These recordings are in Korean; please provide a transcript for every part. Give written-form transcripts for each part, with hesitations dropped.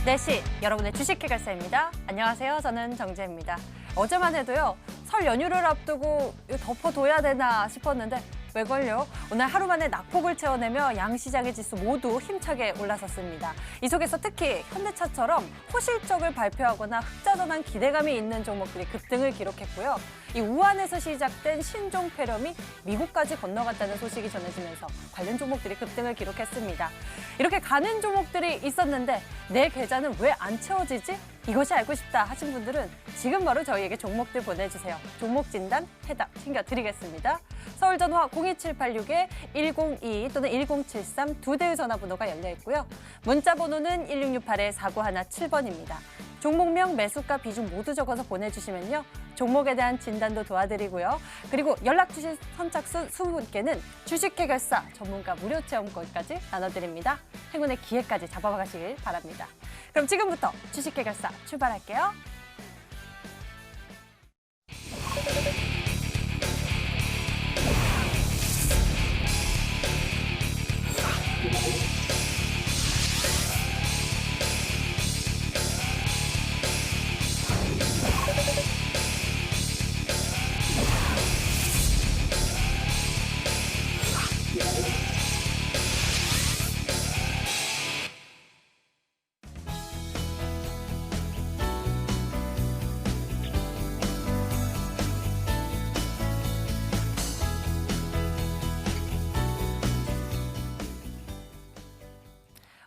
4시 여러분의 주식 해결사입니다. 안녕하세요. 저는 정재입니다. 어제만 해도요. 설 연휴를 앞두고 이거 덮어둬야 되나 싶었는데 왜 걸려? 오늘 하루 만에 낙폭을 채워내며 양시장의 지수 모두 힘차게 올라섰습니다. 이 속에서 특히 현대차처럼 호실적을 발표하거나 흑자전환 기대감이 있는 종목들이 급등을 기록했고요. 이 우한에서 시작된 신종 폐렴이 미국까지 건너갔다는 소식이 전해지면서 관련 종목들이 급등을 기록했습니다. 이렇게 가는 종목들이 있었는데 내 계좌는 왜 안 채워지지? 이것이 알고 싶다 하신 분들은 지금 바로 저희에게 종목들 보내주세요. 종목 진단 해답 챙겨드리겠습니다. 서울전화 02786-1022 또는 1073 두 대의 전화번호가 열려있고요. 문자 번호는 1668-4917번입니다. 종목명, 매수가, 비중 모두 적어서 보내주시면요. 종목에 대한 진단도 도와드리고요. 그리고 연락 주신 선착순 20분께는 주식 해결사 전문가 무료 체험권까지 나눠드립니다. 행운의 기회까지 잡아가시길 바랍니다. 그럼 지금부터 주식 해결사 출발할게요.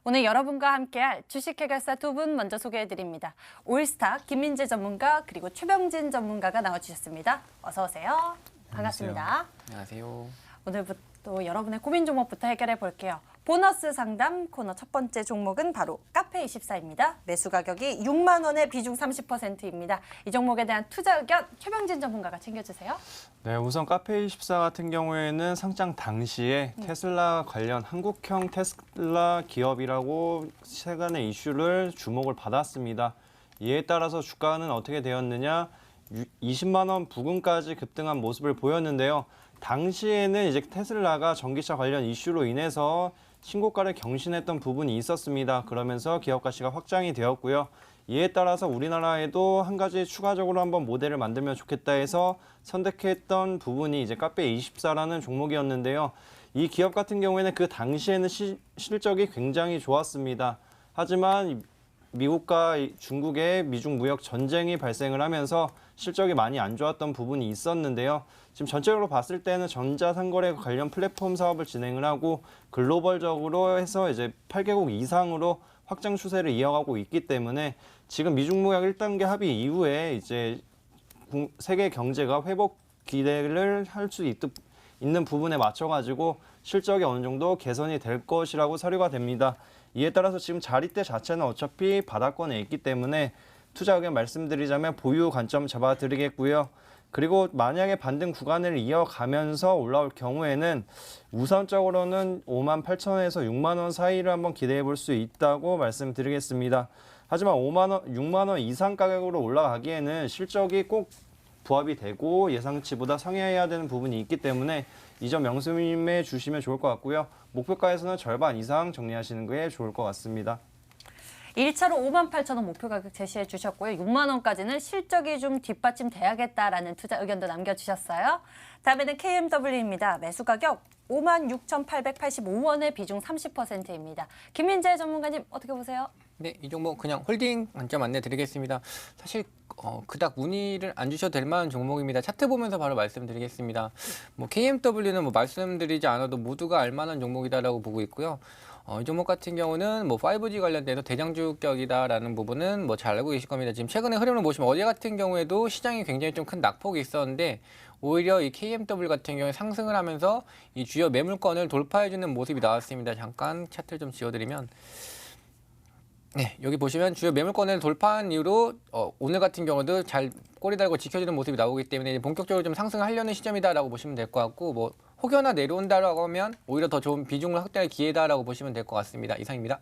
오늘 여러분과 함께할 주식 해결사 두 분 먼저 소개해드립니다. 올스타 김민재 전문가 그리고 최병진 전문가가 나와주셨습니다. 어서 오세요. 반갑습니다. 안녕하세요. 오늘부터 여러분의 고민 종목부터 해결해 볼게요. 보너스 상담 코너 첫 번째 종목은 바로 카페24입니다. 매수 가격이 6만 원에 비중 30%입니다. 이 종목에 대한 투자 의견 최병진 전문가가 챙겨주세요. 네, 우선 카페24 같은 경우에는 상장 당시에 테슬라 관련 한국형 테슬라 기업이라고 세간의 이슈를 주목을 받았습니다. 이에 따라서 주가는 어떻게 되었느냐? 20만 원 부근까지 급등한 모습을 보였는데요. 당시에는 이제 테슬라가 전기차 관련 이슈로 인해서 신고가를 경신했던 부분이 있었습니다. 그러면서 기업 가치가 확장이 되었고요. 이에 따라서 우리나라에도 한 가지 추가적으로 한번 모델을 만들면 좋겠다 해서 선택했던 부분이 이제 카페24라는 종목이었는데요. 이 기업 같은 경우에는 그 당시에는 실적이 굉장히 좋았습니다. 하지만 미국과 중국의 미중 무역 전쟁이 발생을 하면서 실적이 많이 안 좋았던 부분이 있었는데요. 지금 전체적으로 봤을 때는 전자상거래 관련 플랫폼 사업을 진행을 하고 글로벌적으로 해서 이제 8개국 이상으로 확장 추세를 이어가고 있기 때문에 지금 미중 무역 1단계 합의 이후에 이제 세계 경제가 회복 기대를 할 수 있는 부분에 맞춰가지고 실적이 어느 정도 개선이 될 것이라고 사료가 됩니다. 이에 따라서 지금 자리대 자체는 어차피 바닥권에 있기 때문에 투자 의견 말씀드리자면 보유 관점 잡아드리겠고요. 그리고 만약에 반등 구간을 이어가면서 올라올 경우에는 우선적으로는 5만 8천 원에서 6만 원 사이를 한번 기대해 볼 수 있다고 말씀드리겠습니다. 하지만 5만 원, 6만 원 이상 가격으로 올라가기에는 실적이 꼭 부합이 되고 예상치보다 상회해야 되는 부분이 있기 때문에 이 점 명심해 주시면 좋을 것 같고요. 목표가에서는 절반 이상 정리하시는 게 좋을 것 같습니다. 1차로 5만 8천 원 목표 가격 제시해 주셨고요. 6만 원까지는 실적이 좀 뒷받침돼야겠다라는 투자 의견도 남겨주셨어요. 다음에는 KMW입니다. 매수 가격 5만 6,885원의 비중 30%입니다. 김민재 전문가님 어떻게 보세요? 네, 이 종목 그냥 홀딩 관점 안내 드리겠습니다. 사실 그닥 문의를 안 주셔도 될 만한 종목입니다. 차트 보면서 바로 말씀드리겠습니다. KMW는 말씀드리지 않아도 모두가 알 만한 종목이다라고 보고 있고요. 이 종목 같은 경우는 5G 관련돼서 대장주격이다라는 부분은 잘 알고 계실 겁니다. 지금 최근에 흐름을 보시면 어제 같은 경우에도 시장이 굉장히 좀 큰 낙폭이 있었는데 오히려 이 KMW 같은 경우에 상승을 하면서 이 주요 매물권을 돌파해주는 모습이 나왔습니다. 잠깐 차트를 좀 지워드리면 네, 여기 보시면 주요 매물권을 돌파한 이후로 오늘 같은 경우도 잘 꼬리 달고 지켜주는 모습이 나오기 때문에 본격적으로 좀 상승하려는 시점이다라고 보시면 될 것 같고 혹여나 내려온다라고 하면 오히려 더 좋은 비중을 확대할 기회다라고 보시면 될 것 같습니다. 이상입니다.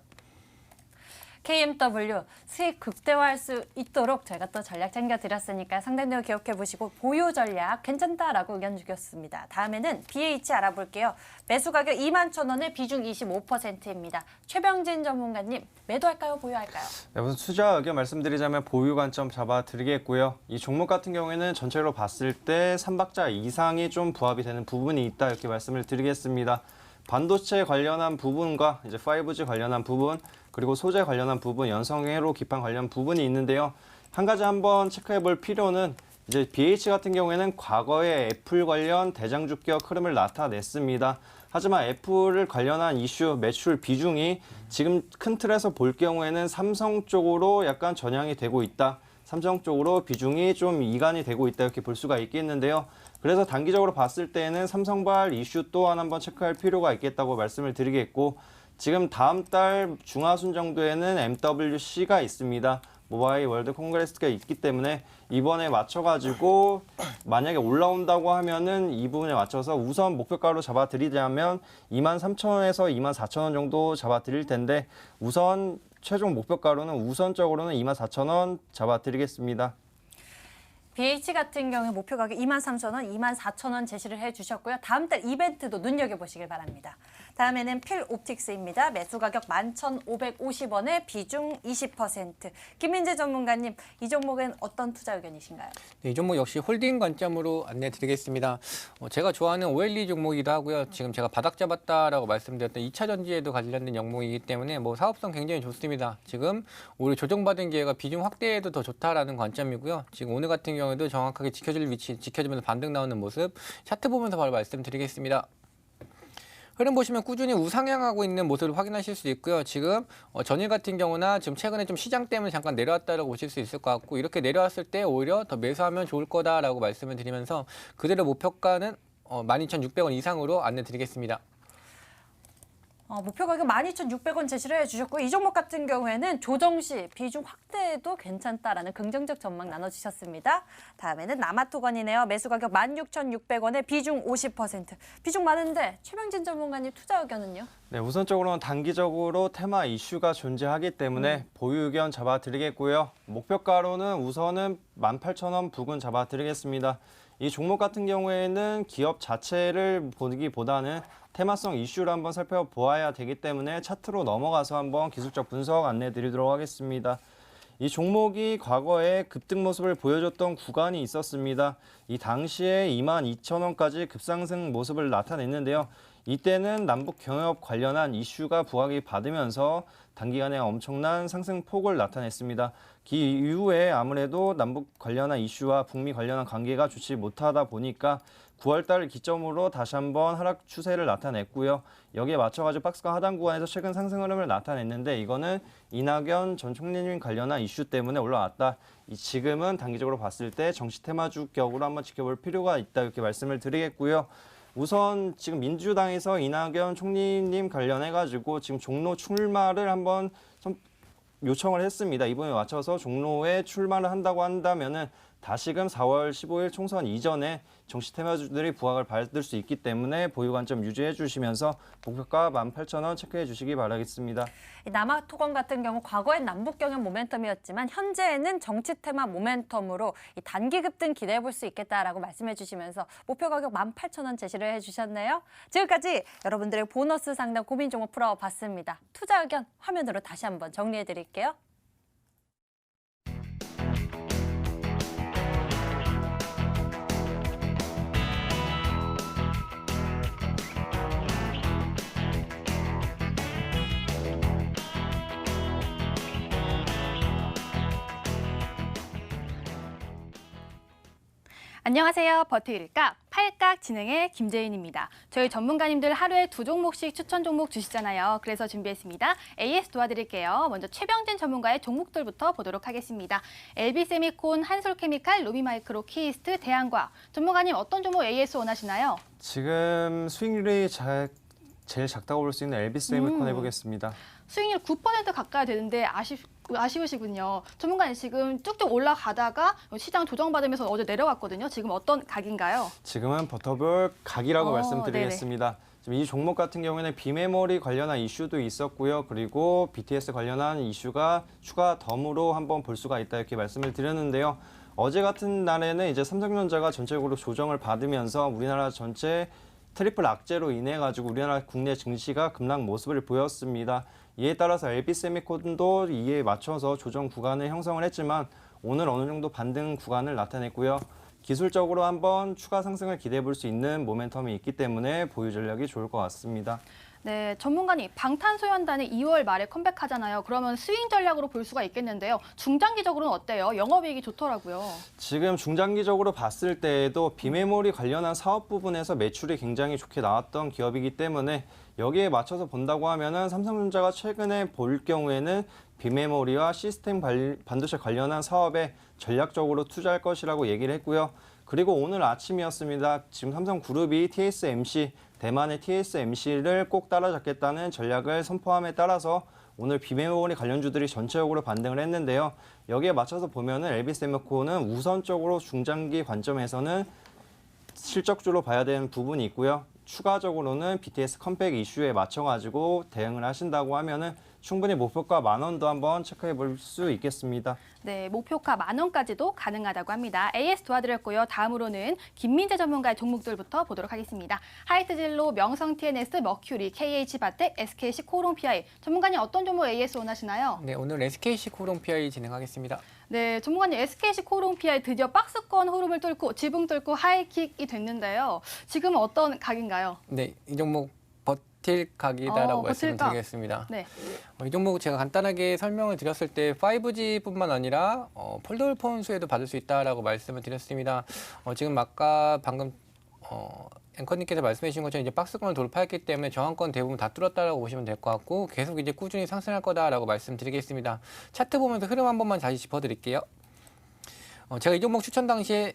KMW 수익 극대화할 수 있도록 저희가 또 전략 챙겨드렸으니까 상당히 기억해 보시고 보유 전략 괜찮다라고 의견 주셨습니다. 다음에는 BH 알아볼게요. 매수 가격 21,000원에 비중 25%입니다. 최병진 전문가님 매도할까요? 보유할까요? 네, 우선 투자 의견 말씀드리자면 보유 관점 잡아드리겠고요. 이 종목 같은 경우에는 전체로 봤을 때 3박자 이상이 좀 부합이 되는 부분이 있다 이렇게 말씀을 드리겠습니다. 반도체 관련한 부분과 이제 5G 관련한 부분 그리고 소재 관련한 부분, 연성회로 기판 관련 부분이 있는데요. 한 가지 한번 체크해 볼 필요는 이제 BH 같은 경우에는 과거에 애플 관련 대장주격 흐름을 나타냈습니다. 하지만 애플을 관련한 이슈, 매출 비중이 지금 큰 틀에서 볼 경우에는 삼성 쪽으로 약간 전향이 되고 있다. 삼성 쪽으로 비중이 좀 이관이 되고 있다 이렇게 볼 수가 있겠는데요. 그래서 단기적으로 봤을 때는 삼성발 이슈 또한 한번 체크할 필요가 있겠다고 말씀을 드리겠고 지금 다음 달 중하순 정도에는 MWC가 있습니다. 모바일 월드 콩그레스가 있기 때문에 이번에 맞춰가지고 만약에 올라온다고 하면은 이 부분에 맞춰서 우선 목표가로 잡아드리자면 23,000원에서 24,000원 정도 잡아드릴 텐데 우선 최종 목표가로는 우선적으로는 24,000원 잡아드리겠습니다. BH 같은 경우에 목표 가격 23,000원, 24,000원 제시를 해주셨고요. 다음 달 이벤트도 눈여겨보시길 바랍니다. 다음에는 필옵틱스입니다. 매수 가격 11,550원에 비중 20%. 김민재 전문가님, 이 종목엔 어떤 투자 의견이신가요? 네, 이 종목 역시 홀딩 관점으로 안내 드리겠습니다. 제가 좋아하는 OLED 종목이기도 하고요. 지금 제가 바닥 잡았다라고 말씀드렸던 2차 전지에도 관련된 종목이기 때문에 뭐 사업성 굉장히 좋습니다. 지금 오히려 조정받은 기회가 비중 확대에도 더 좋다라는 관점이고요. 지금 오늘 같은 경우에도 정확하게 지켜줄 위치, 지켜주면서 반등 나오는 모습 차트 보면서 바로 말씀드리겠습니다. 흐름 보시면 꾸준히 우상향하고 있는 모습을 확인하실 수 있고요. 지금 전일 같은 경우나 지금 최근에 좀 시장 때문에 잠깐 내려왔다라고 보실 수 있을 것 같고 이렇게 내려왔을 때 오히려 더 매수하면 좋을 거다라고 말씀을 드리면서 그대로 목표가는 12,600원 이상으로 안내 드리겠습니다. 목표 가격 12,600원 제시를 해주셨고 이 종목 같은 경우에는 조정 시 비중 확대도 괜찮다라는 긍정적 전망 나눠주셨습니다. 다음에는 남아토건이네요. 매수 가격 16,600원에 비중 50%. 비중 많은데 최병진 전문가님 투자 의견은요? 네, 우선적으로는 단기적으로 테마 이슈가 존재하기 때문에 보유 의견 잡아드리겠고요. 목표가로는 우선은 18,000원 부근 잡아드리겠습니다. 이 종목 같은 경우에는 기업 자체를 보기보다는 테마성 이슈를 한번 살펴보아야 되기 때문에 차트로 넘어가서 한번 기술적 분석 안내 드리도록 하겠습니다. 이 종목이 과거에 급등 모습을 보여줬던 구간이 있었습니다. 이 당시에 22,000원까지 급상승 모습을 나타냈는데요. 이때는 남북 경협 관련한 이슈가 부각이 받으면서 단기간에 엄청난 상승폭을 나타냈습니다. 그 이후에 아무래도 남북 관련한 이슈와 북미 관련한 관계가 좋지 못하다 보니까 9월달을 기점으로 다시 한번 하락 추세를 나타냈고요. 여기에 맞춰가지고 박스권 하단 구간에서 최근 상승 흐름을 나타냈는데 이거는 이낙연 전 총리님 관련한 이슈 때문에 올라왔다. 지금은 단기적으로 봤을 때 정치 테마주 격으로 한번 지켜볼 필요가 있다 이렇게 말씀을 드리겠고요. 우선 지금 민주당에서 이낙연 총리님 관련해가지고 지금 종로 출마를 한번 요청을 했습니다. 이번에 맞춰서 종로에 출마를 한다고 한다면은 다시금 4월 15일 총선 이전에 정치 테마주들이 부각을 받을 수 있기 때문에 보유 관점 유지해 주시면서 목표가 18,000원 체크해 주시기 바라겠습니다. 남아토건 같은 경우 과거엔 남북 경협 모멘텀이었지만 현재는 정치 테마 모멘텀으로 이 단기 급등 기대해 볼 수 있겠다라고 말씀해 주시면서 목표 가격 18,000원 제시를 해주셨네요. 지금까지 여러분들의 보너스 상담 고민 종목 풀어봤습니다. 투자 의견 화면으로 다시 한번 정리해 드릴게요. 안녕하세요. 버티일각 8각 진행의 김재인입니다. 저희 전문가님들 하루에 2종목씩 추천 종목 주시잖아요. 그래서 준비했습니다. AS 도와드릴게요. 먼저 최병진 전문가의 종목들부터 보도록 하겠습니다. LB세미콘, 한솔케미칼, 루미마이크로, 키이스트, 대한과학. 전문가님 어떤 종목 AS 원하시나요? 지금 수익률이 제일 작다고 볼 수 있는 LB세미콘 해보겠습니다. 수익률 9% 가까이 되는데 아쉬우시군요. 전문가님 지금 쭉쭉 올라가다가 시장 조정받으면서 어제 내려왔거든요. 지금 어떤 각인가요? 지금은 버터볼 각이라고 말씀드리겠습니다. 지금 이 종목 같은 경우에는 비메모리 관련한 이슈도 있었고요. 그리고 BTS 관련한 이슈가 추가 덤으로 한번 볼 수가 있다 이렇게 말씀을 드렸는데요. 어제 같은 날에는 이제 삼성전자가 전체적으로 조정을 받으면서 우리나라 전체 트리플 악재로 인해 가지고 우리나라 국내 증시가 급락 모습을 보였습니다. 이에 따라서 LB세미콘도 이에 맞춰서 조정 구간을 형성을 했지만 오늘 어느 정도 반등 구간을 나타냈고요. 기술적으로 한번 추가 상승을 기대해 볼 수 있는 모멘텀이 있기 때문에 보유 전략이 좋을 것 같습니다. 네, 전문가님, 방탄소년단이 2월 말에 컴백하잖아요. 그러면 스윙 전략으로 볼 수가 있겠는데요. 중장기적으로는 어때요? 영업이익이 좋더라고요. 지금 중장기적으로 봤을 때에도 비메모리 관련한 사업 부분에서 매출이 굉장히 좋게 나왔던 기업이기 때문에 여기에 맞춰서 본다고 하면은 삼성전자가 최근에 볼 경우에는 비메모리와 시스템 반도체 관련한 사업에 전략적으로 투자할 것이라고 얘기를 했고요. 그리고 오늘 아침이었습니다. 지금 삼성그룹이 TSMC, 대만의 TSMC를 꼭 따라잡겠다는 전략을 선포함에 따라서 오늘 비메모리 관련주들이 전체적으로 반등을 했는데요. 여기에 맞춰서 보면은 LB세미콘은 우선적으로 중장기 관점에서는 실적주로 봐야 되는 부분이 있고요. 추가적으로는 BTS 컴백 이슈에 맞춰가지고 대응을 하신다고 하면은 충분히 목표가 10,000원도 한번 체크해 볼 수 있겠습니다. 네, 목표가 10,000원까지도 가능하다고 합니다. AS 도와드렸고요. 다음으로는 김민재 전문가의 종목들부터 보도록 하겠습니다. 하이트진로, 명성 TNS, 머큐리, KH바텍, SKC 코롱 PI. 전문가님 어떤 종목 AS 원하시나요? 네, 오늘 SKC 코롱 PI 진행하겠습니다. 네, 전문가님 SKC 코롱 PI 드디어 박스권 흐름을 뚫고 지붕 뚫고 하이킥이 됐는데요. 지금은 어떤 각인가요? 네, 이 종목 버틸 각이다라고 버틸 각. 말씀드리겠습니다. 네. 이 종목 제가 간단하게 설명을 드렸을 때 5G뿐만 아니라 폴더블 폰 수혜도 받을 수 있다라고 말씀을 드렸습니다. 지금 아까 방금 앵커님께서 말씀해 주신 것처럼 이제 박스권을 돌파했기 때문에 저항권 대부분 다 뚫었다라고 보시면 될 것 같고 계속 이제 꾸준히 상승할 거다라고 말씀드리겠습니다. 차트 보면서 흐름 한 번만 다시 짚어드릴게요. 제가 이 종목 추천 당시에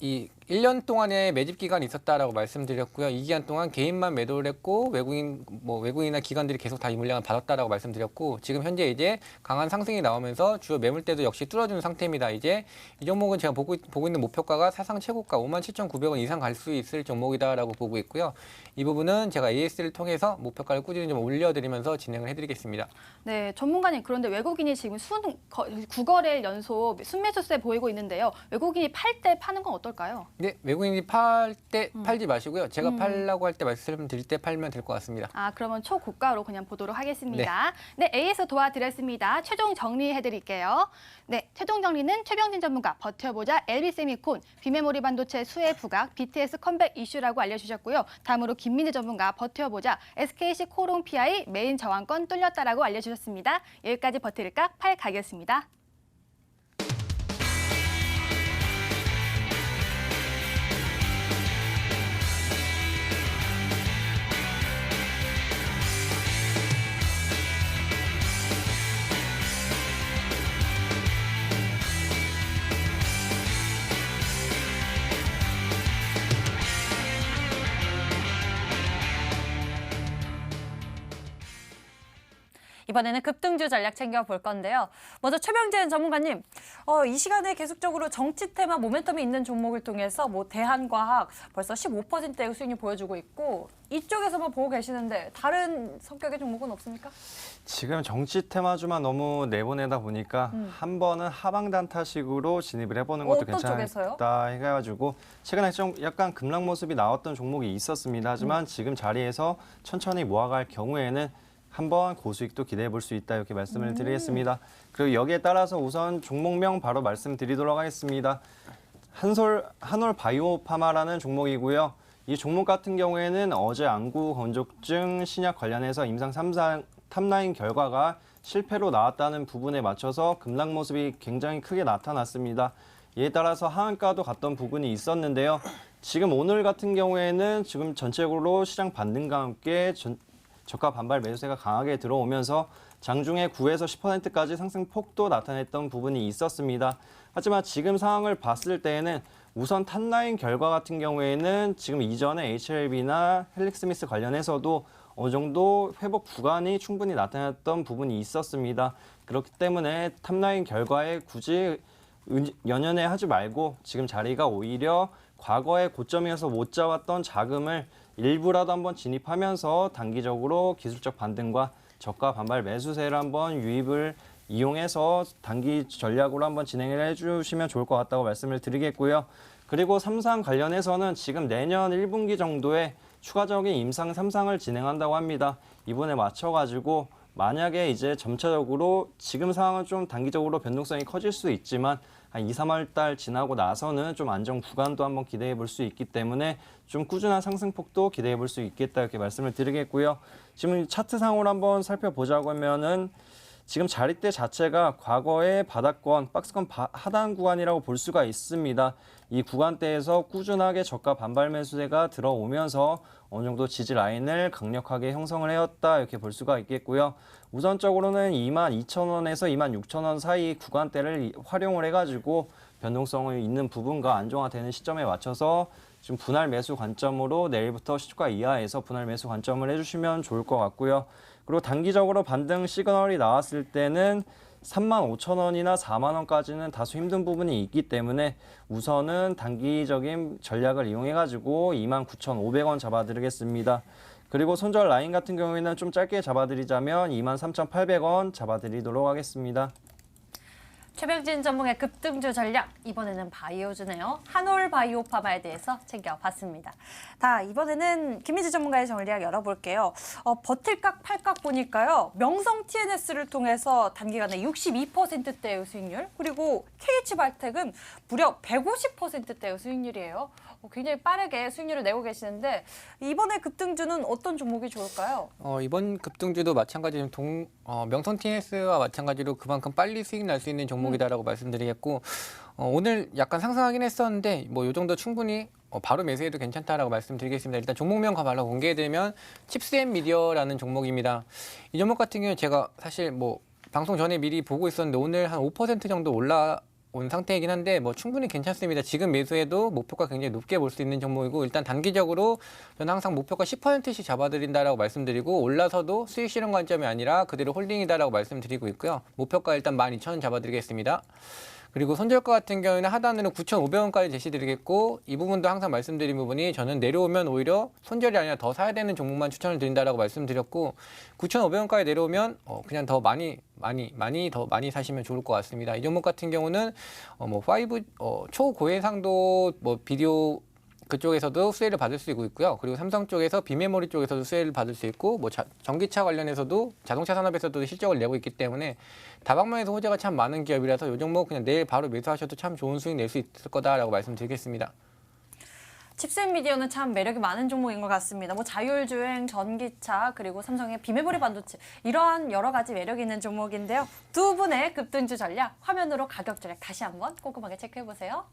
이 1년 동안의 매집 기간이 있었다라고 말씀드렸고요. 이 기간 동안 개인만 매도를 했고 외국인이나 기관들이 계속 다 이 물량을 받았다라고 말씀드렸고 지금 현재 이제 강한 상승이 나오면서 주요 매물대도 역시 뚫어주는 상태입니다. 이제 이 종목은 제가 보고 있는 목표가가 사상 최고가 57,900원 이상 갈 수 있을 종목이다라고 보고 있고요. 이 부분은 제가 AS를 통해서 목표가를 꾸준히 좀 올려드리면서 진행을 해드리겠습니다. 네, 전문가님 그런데 외국인이 지금 9거래일 연속 순매수세 보이고 있는데요. 외국인이 팔 때 파는 건 어떨까요? 네, 외국인이 팔 때 팔지 마시고요. 제가 팔라고 할 때 말씀드릴 때 팔면 될 것 같습니다. 아, 그러면 초고가로 그냥 보도록 하겠습니다. 네, AS 도와드렸습니다. 최종 정리해드릴게요. 네, 최종 정리는 최병진 전문가, 버텨보자, LB세미콘, 비메모리 반도체 수혜 부각, BTS 컴백 이슈라고 알려주셨고요. 다음으로 김민재 전문가, 버텨보자, SKC 코롱 PI 메인 저항권 뚫렸다라고 알려주셨습니다. 여기까지 버틸까? 팔 가겠습니다. 이번에는 급등주 전략 챙겨볼 건데요. 먼저 최병진 전문가님, 이 시간에 계속적으로 정치 테마 모멘텀이 있는 종목을 통해서 대한과학 벌써 15%의 수익률 보여주고 있고 이쪽에서만 보고 계시는데 다른 성격의 종목은 없습니까? 지금 정치 테마주만 너무 내보내다 보니까 한 번은 하방 단타식으로 진입을 해보는 것도 어떤 쪽에서요? 괜찮다 해가지고 최근에 좀 약간 급락 모습이 나왔던 종목이 있었습니다. 하지만 지금 자리에서 천천히 모아갈 경우에는 한번 고수익도 기대해 볼 수 있다 이렇게 말씀을 드리겠습니다. 그리고 여기에 따라서 우선 종목명 바로 말씀드리도록 하겠습니다. 한올 바이오파마라는 종목이고요. 이 종목 같은 경우에는 어제 안구 건조증 신약 관련해서 임상 3상 탑라인 결과가 실패로 나왔다는 부분에 맞춰서 급락 모습이 굉장히 크게 나타났습니다. 이에 따라서 하한가도 갔던 부분이 있었는데요. 지금 오늘 같은 경우에는 지금 전체적으로 시장 반등과 함께 저가 반발 매수세가 강하게 들어오면서 장중에 9에서 10%까지 상승폭도 나타냈던 부분이 있었습니다. 하지만 지금 상황을 봤을 때에는 우선 탑라인 결과 같은 경우에는 지금 이전에 HLB나 헬릭스미스 관련해서도 어느 정도 회복 구간이 충분히 나타났던 부분이 있었습니다. 그렇기 때문에 탑라인 결과에 굳이 연연해 하지 말고 지금 자리가 오히려 과거의 고점에서 못 잡았던 자금을 일부라도 한번 진입하면서 단기적으로 기술적 반등과 저가 반발 매수세를 한번 유입을 이용해서 단기 전략으로 한번 진행을 해주시면 좋을 것 같다고 말씀을 드리겠고요. 그리고 삼성 관련해서는 지금 내년 1분기 정도에 추가적인 임상 3상을 진행한다고 합니다. 이번에 맞춰가지고 만약에 이제 점차적으로 지금 상황은 좀 단기적으로 변동성이 커질 수 있지만 한 2, 3월 달 지나고 나서는 좀 안정 구간도 한번 기대해 볼 수 있기 때문에 좀 꾸준한 상승폭도 기대해 볼 수 있겠다 이렇게 말씀을 드리겠고요. 지금 차트상으로 한번 살펴보자고 하면은 지금 자리대 자체가 과거의 바닥권, 박스권 하단 구간이라고 볼 수가 있습니다. 이 구간대에서 꾸준하게 저가 반발 매수세가 들어오면서 어느 정도 지지 라인을 강력하게 형성을 해왔다 이렇게 볼 수가 있겠고요. 우선적으로는 22,000원에서 26,000원 사이 구간대를 활용을 해가지고 변동성이 있는 부분과 안정화되는 시점에 맞춰서 지금 분할 매수 관점으로 내일부터 시초가 이하에서 분할 매수 관점을 해주시면 좋을 것 같고요. 그리고 단기적으로 반등 시그널이 나왔을 때는 35,000원이나 4만 원까지는 다소 힘든 부분이 있기 때문에 우선은 단기적인 전략을 이용해가지고 29,500원 잡아드리겠습니다. 그리고 손절 라인 같은 경우에는 좀 짧게 잡아드리자면 23,800원 잡아드리도록 하겠습니다. 최병진 전문의 급등주 전략, 이번에는 바이오주네요. 한올 바이오파마에 대해서 챙겨봤습니다. 자, 이번에는 김민지 전문가의 전략 열어볼게요. 버틸각 팔각 보니까요. 명성 TNS를 통해서 단기간에 62%대의 수익률, 그리고 KH발텍은 무려 150%대의 수익률이에요. 굉장히 빠르게 수익률을 내고 계시는데 이번에 급등주는 어떤 종목이 좋을까요? 이번 급등주도 마찬가지로 명성 TNS와 마찬가지로 그만큼 빨리 수익 날 수 있는 종목이다라고 말씀드리겠고 오늘 약간 상승하긴 했었는데 뭐 이 정도 충분히 바로 매수해도 괜찮다라고 말씀드리겠습니다. 일단 종목명 바로 공개해드리면 칩스앤미디어라는 종목입니다. 이 종목 같은 경우는 제가 사실 뭐 방송 전에 미리 보고 있었는데 오늘 한 5% 정도 올라온 상태이긴 한데 뭐 충분히 괜찮습니다. 지금 매수해도 목표가 굉장히 높게 볼 수 있는 종목이고 일단 단기적으로 저는 항상 목표가 10%씩 잡아드린다라고 말씀드리고 올라서도 수익 실현 관점이 아니라 그대로 홀딩이다라고 말씀드리고 있고요. 목표가 일단 12,000원 잡아드리겠습니다. 그리고 손절가 같은 경우에는 하단으로 9,500원까지 제시드리겠고 이 부분도 항상 말씀드린 부분이 저는 내려오면 오히려 손절이 아니라 더 사야 되는 종목만 추천을 드린다라고 말씀드렸고 9,500원까지 내려오면 그냥 더 많이 사시면 좋을 것 같습니다. 이 종목 같은 경우는 초고해상도 비디오 그쪽에서도 수혜를 받을 수 있고요. 그리고 삼성 쪽에서 비메모리 쪽에서도 수혜를 받을 수 있고 전기차 관련해서도 자동차 산업에서도 실적을 내고 있기 때문에 다방면에서 호재가 참 많은 기업이라서 이 종목 그냥 내일 바로 매수하셔도 참 좋은 수익 낼 수 있을 거다라고 말씀드리겠습니다. 칩스앤미디어는 참 매력이 많은 종목인 것 같습니다. 자율주행, 전기차, 그리고 삼성의 비메모리 반도체 이러한 여러 가지 매력이 있는 종목인데요. 두 분의 급등주 전략 화면으로 가격 전략 다시 한번 꼼꼼하게 체크해 보세요.